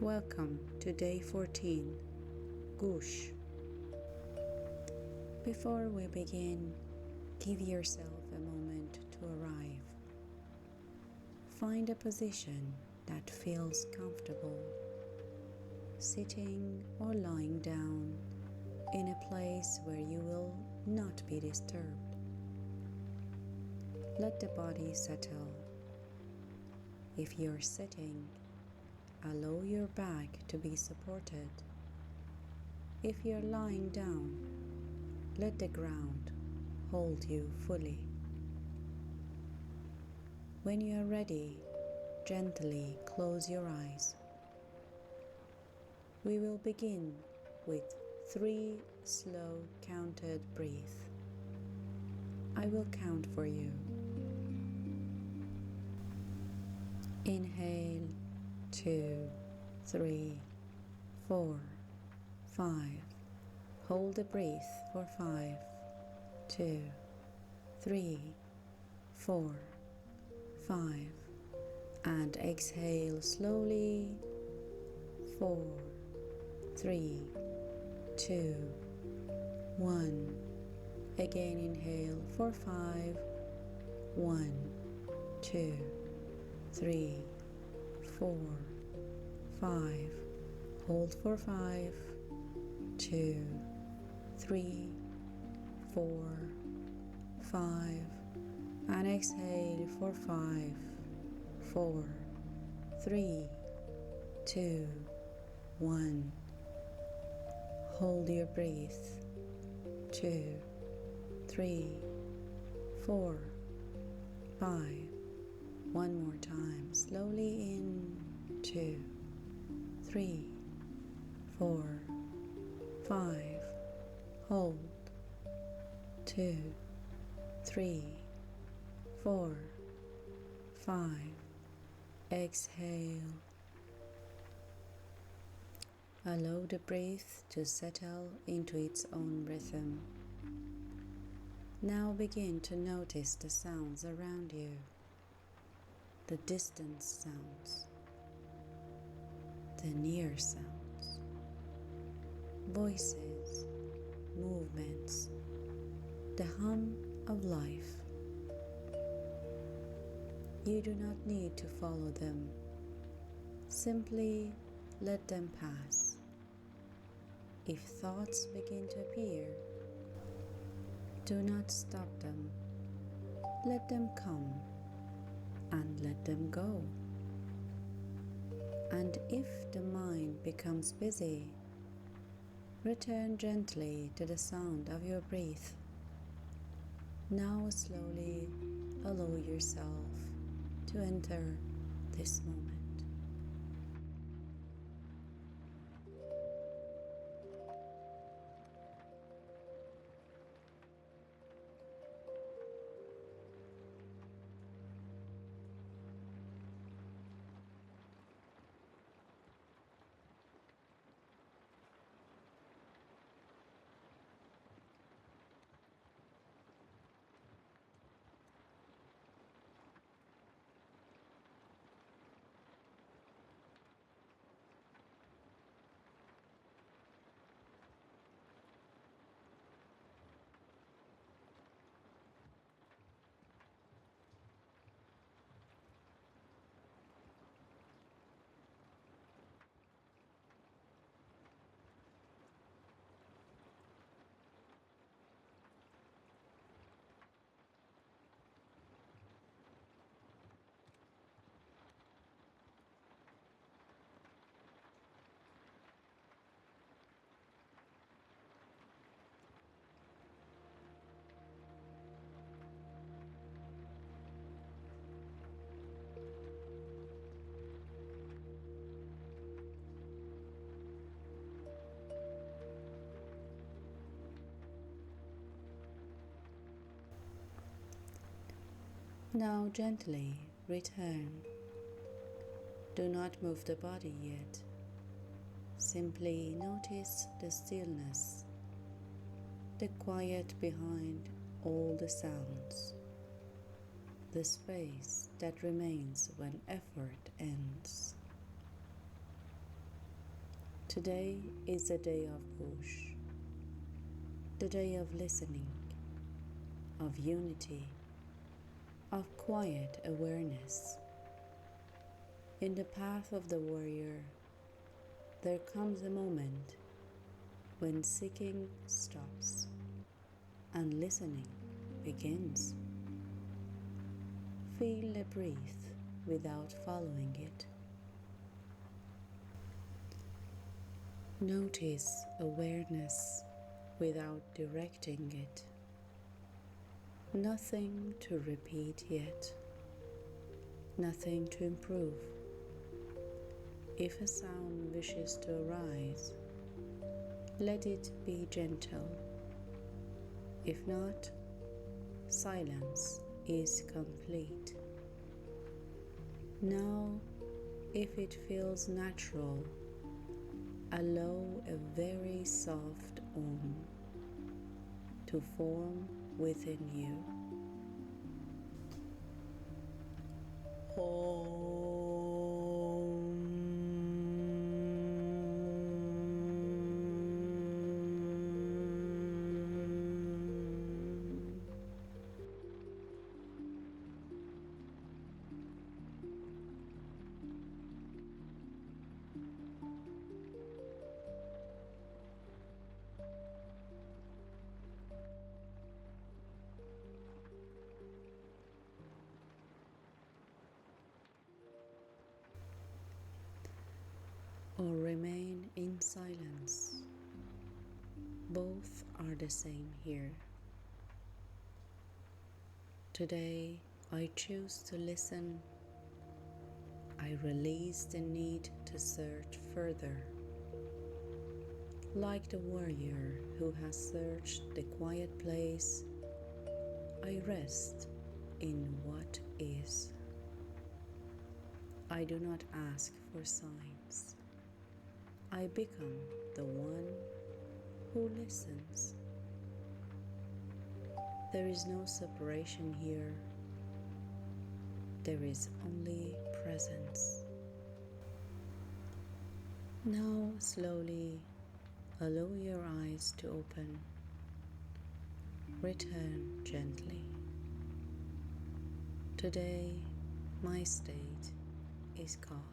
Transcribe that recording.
Welcome to day 14, Gush. Before we begin, give yourself a moment to arrive. Find a position that feels comfortable, sitting or lying down in a place where you will not be disturbed. Let the body settle. If you're sitting, allow your back to be supported. If you're lying down, let the ground hold you fully. When you are ready, gently close your eyes. We will begin with 3 slow counted breaths. I will count for you. Inhale, 2, 3, 4, 5. Hold the breath for 5, 2, 3, 4, 5. And exhale slowly. 4, 3, 2, 1. Again inhale for 5. 1, 2, 3, 4, 5. Hold for 5, 2, 3, 4, 5. And exhale for 5, 4, 3, 2, 1. Hold your breath. 2, 3, 4, 5. One more time. Slowly in. 2, 3, 4, 5. Hold. 2, 3, 4, 5. Exhale. Allow the breath to settle into its own rhythm. Now begin to notice the sounds around you, the distant sounds, the near sounds, voices, movements, the hum of life. You do not need to follow them. Simply let them pass. If thoughts begin to appear, do not stop them. Let them come and let them go. And if the mind becomes busy, return gently to the sound of your breath. Now slowly allow yourself to enter this moment. Now gently return. Do not move the body yet. Simply notice the stillness, the quiet behind all the sounds, the space that remains when effort ends. Today is the day of Bush, the day of listening, of unity, of quiet awareness. In the path of the warrior, there comes a moment when seeking stops and listening begins. Feel the breath without following it. Notice awareness without directing it. Nothing to repeat yet. Nothing to improve. If a sound wishes to arise, let it be gentle. If not, silence is complete. Now, if it feels natural, allow a very soft Om to form within you. Or remain in silence. Both are the same here. Today, I choose to listen. I release the need to search further. Like the warrior who has searched the quiet place, I rest in what is. I do not ask for signs. I become the one who listens. There is no separation here. There is only presence. Now slowly allow your eyes to open. Return gently. Today my state is calm.